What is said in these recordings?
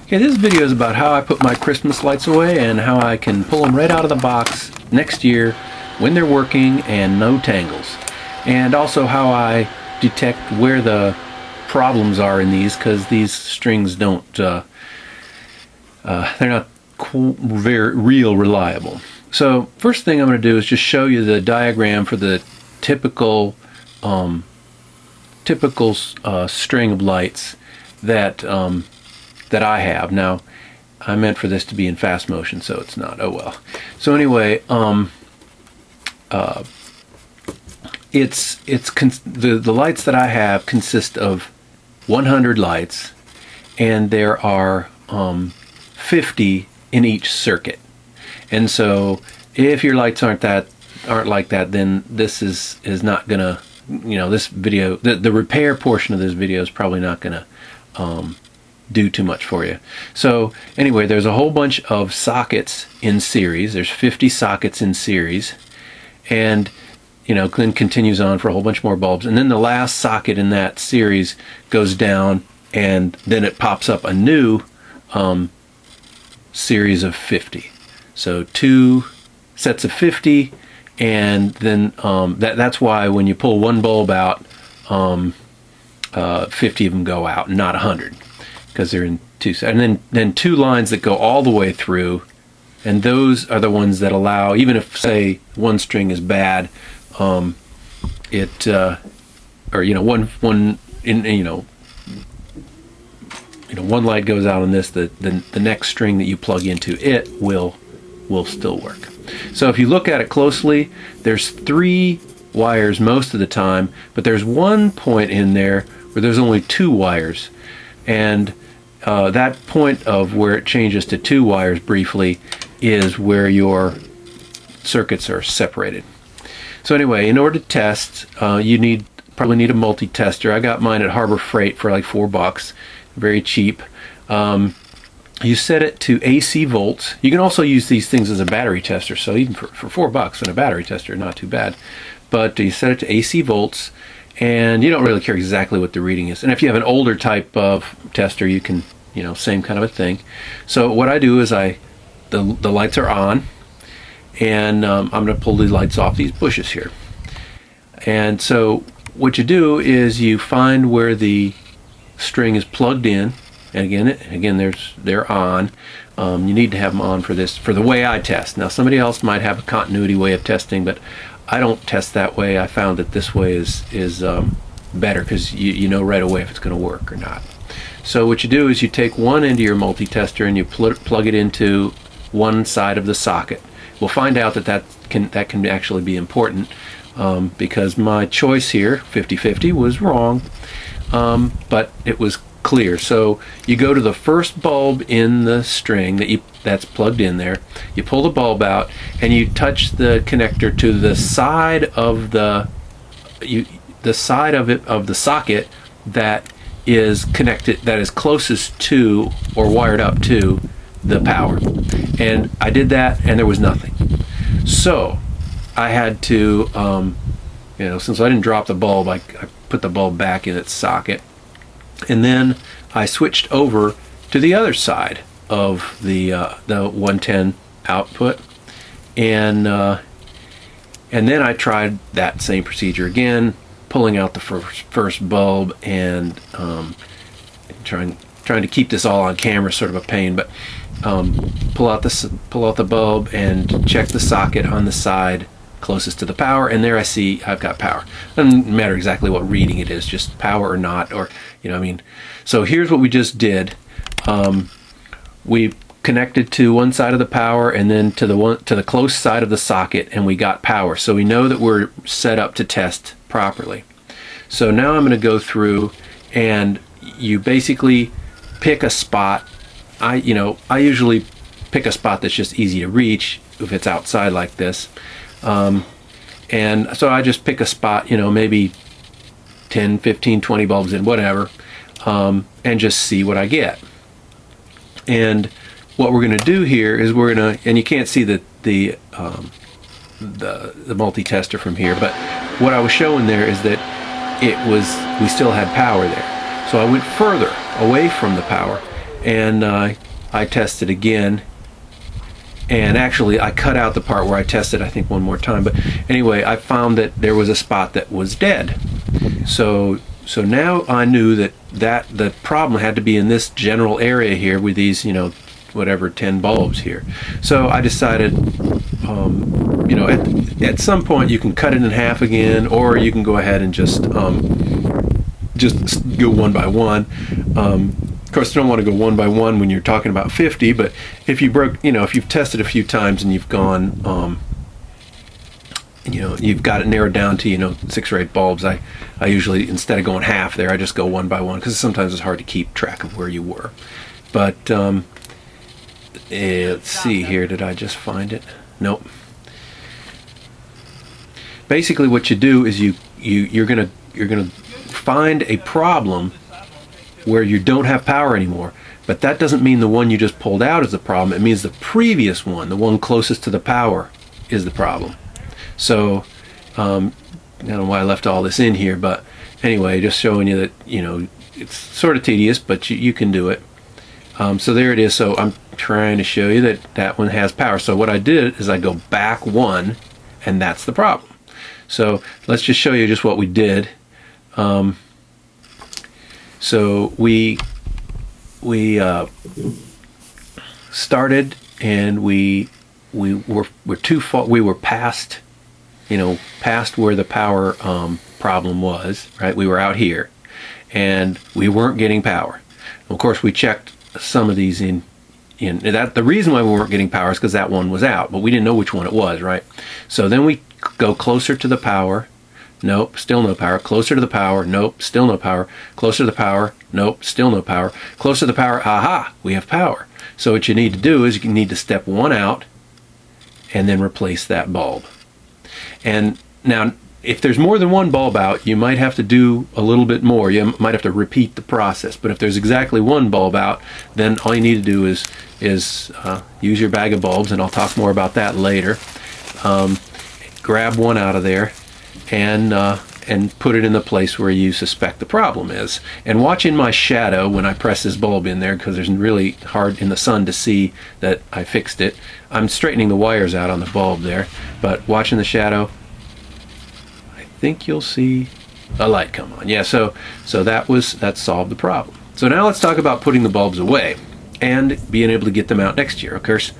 Okay, this video is about how I put my Christmas lights away and how I can pull them right out of the box next year when they're working and no tangles. And also how I detect where the problems are in these, because these strings don't, they're not very reliable. So first thing I'm going to do is just show you the diagram for the typical string of lights that that I have. Now, I meant for this to be in fast motion, so it's not. Oh well. So anyway, the lights that I have consist of 100 lights, and there are 50 in each circuit. And so, if your lights aren't like that, then this is not gonna, this video, the repair portion of this video is probably not gonna do too much for you. So anyway, there's a whole bunch of sockets in series. There's 50 sockets in series, and then continues on for a whole bunch more bulbs, and then the last socket in that series goes down, and then it pops up a new series of 50. So 2 sets of 50, and then that's why when you pull one bulb out, 50 of them go out, not 100, because they're in two sets. And then 2 lines that go all the way through, and those are the ones that allow, even if say one string is bad, one light goes out on this, the next string that you plug into it will still work. So if you look at it closely, there's 3 wires most of the time, but there's one point in there where there's only 2 wires, and that point of where it changes to 2 wires briefly is where your circuits are separated. So anyway, in order to test, you probably need a multi-tester. I got mine at Harbor Freight for like $4, very cheap. You set it to AC volts. You can also use these things as a battery tester, so even for $4 and a battery tester, not too bad. But you set it to AC volts, and you don't really care exactly what the reading is. And if you have an older type of tester, you can, same kind of a thing. So what I do is the lights are on, and I'm going to pull the lights off these bushes here. And so what you do is you find where the string is plugged in, and again they're on. You need to have them on for the way I test. Now somebody else might have a continuity way of testing, but I don't test that way. I found that this way is better, because you know right away if it's going to work or not. So what you do is you take one end of your multi-tester and you plug it into one side of the socket. We'll find out that can actually be important, because my choice here, 50-50, was wrong, but it was clear. So you go to the first bulb in the string that's plugged in there, you pull the bulb out, and you touch the connector to the side of the socket that is connected, that is closest to or wired up to the power. And I did that, and there was nothing. So I had to, since I didn't drop the bulb, I put the bulb back in its socket, and then I switched over to the other side of the 110 output, and then I tried that same procedure again, pulling out the first bulb, and trying to keep this all on camera, sort of a pain, but pull out the bulb and check the socket on the side closest to the power, and there I see I've got power. Doesn't matter exactly what reading it is, just power or not, or so here's what we just did. We connected to one side of the power, and then to the close side of the socket, and we got power. So we know that we're set up to test properly. So now I'm going to go through, and you basically pick a spot. I usually pick a spot that's just easy to reach if it's outside like this. And so I just pick a spot, maybe 10, 15, 20 bulbs in, whatever, and just see what I get. And what we're going to do here is and you can't see the multi-tester from here, but what I was showing there is that we still had power there. So I went further away from the power, and I tested again. And actually, I cut out the part where I tested, I think, one more time. But anyway, I found that there was a spot that was dead. So now I knew that the problem had to be in this general area here with these, whatever, 10 bulbs here. So I decided, at some point you can cut it in half again, or you can go ahead and just go one by one. Of course, you don't want to go one by one when you're talking about 50, but if you if you've tested a few times and you've gone, you've got it narrowed down to, 6 or 8 bulbs, I usually, instead of going half there, I just go one by one, because sometimes it's hard to keep track of where you were. But, let's see here, did I just find it? Nope. Basically what you do is you're gonna find a problem where you don't have power anymore, but that doesn't mean the one you just pulled out is the problem. It means the previous one, the one closest to the power, is the problem. So I don't know why I left all this in here, but anyway, just showing you that it's sort of tedious, but you can do it. So there it is. So I'm trying to show you that one has power. So what I did is I go back one, and that's the problem. So let's just show you just what we did. So we started, and we were too far. We were past where the power problem was. Right, we were out here, and we weren't getting power. Of course, we checked some of these in that. The reason why we weren't getting power is because that one was out, but we didn't know which one it was. Right, so then we go closer to the power. Nope, still no power. Closer to the power. Nope, still no power. Closer to the power. Nope, still no power. Closer to the power. Aha, we have power. So what you need to do is you need to step one out and then replace that bulb. And now, if there's more than one bulb out, you might have to do a little bit more. You might have to repeat the process. But if there's exactly one bulb out, then all you need to do is use your bag of bulbs, and I'll talk more about that later. Grab one out of there, and put it in the place where you suspect the problem is. And watch in my shadow when I press this bulb in there, because there's really hard in the sun to see that I fixed it. I'm straightening the wires out on the bulb there, but watch in the shadow. I think you'll see a light come on. Yeah, so that solved the problem. So now let's talk about putting the bulbs away and being able to get them out next year. Of course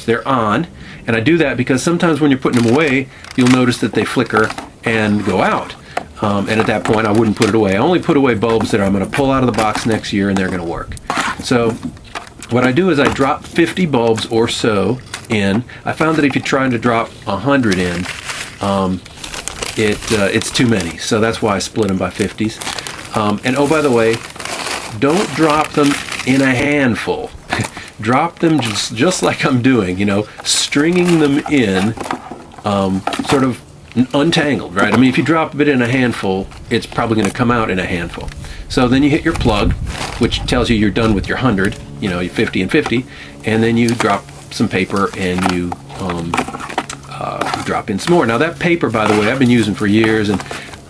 they're on, and I do that because sometimes when you're putting them away, you'll notice that they flicker and go out. And at that point, I wouldn't put it away. I only put away bulbs that I'm going to pull out of the box next year, and they're going to work. So what I do is I drop 50 bulbs or so in. I found that if you're trying to drop 100 in, it's too many. So that's why I split them by 50s. And oh, by the way, don't drop them in a handful. Drop them just like I'm doing, stringing them in, sort of untangled, right? I mean, if you drop it in a handful, it's probably going to come out in a handful. So then you hit your plug, which tells you you're done with your 100, your 50 and 50, and then you drop some paper and you drop in some more. Now that paper, by the way, I've been using for years, and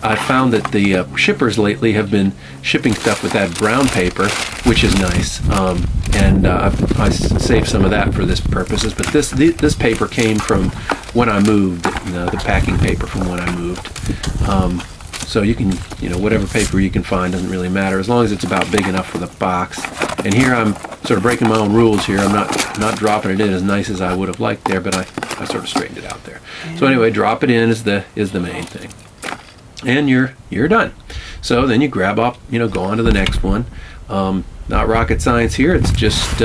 I found that the shippers lately have been shipping stuff with that brown paper, which is nice, and I saved some of that for this purposes. But this paper came from when I moved, the packing paper from when I moved. So you can, whatever paper you can find, doesn't really matter, as long as it's about big enough for the box. And here I'm sort of breaking my own rules here. I'm not dropping it in as nice as I would have liked there, but I sort of straightened it out there. So anyway, drop it in is the main thing. And you're done. So then you grab up, go on to the next one. Not rocket science here. It's just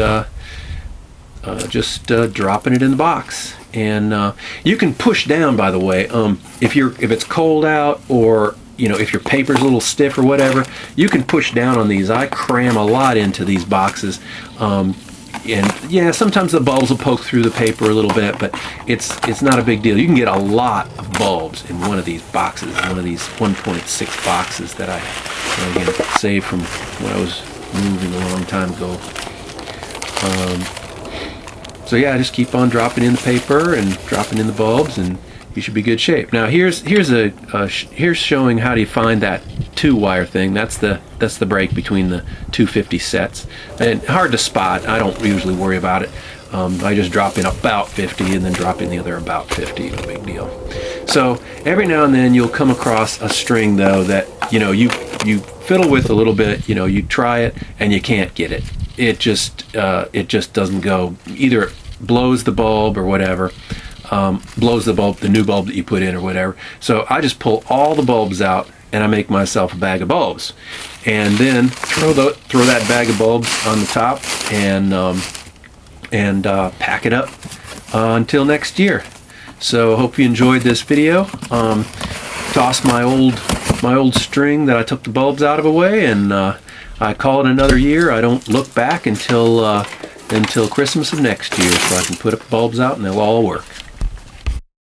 dropping it in the box. And you can push down, by the way, if it's cold out, or if your paper's a little stiff or whatever, you can push down on these. I cram a lot into these boxes. And yeah, sometimes the bulbs will poke through the paper a little bit, but it's not a big deal. You can get a lot of bulbs in one of these boxes, one of these 1.6 boxes that I again saved from when I was moving a long time ago. So yeah, just keep on dropping in the paper and dropping in the bulbs, and you should be good shape. Now here's showing how do you find that 2-wire thing. That's the break between the 250 sets, and hard to spot. I don't usually worry about it. I just drop in about 50 and then drop in the other about 50. No big deal. So every now and then you'll come across a string though that you fiddle with a little bit. You try it and you can't get it. It just doesn't go. Either it blows the bulb or whatever, blows the bulb, the new bulb that you put in or whatever. So I just pull all the bulbs out and I make myself a bag of bulbs, and then throw that bag of bulbs on the top and pack it up until next year. So hope you enjoyed this video. Toss my old string that I took the bulbs out of away, and I call it another year. I don't look back until Christmas of next year, so I can put up the bulbs out and they'll all work.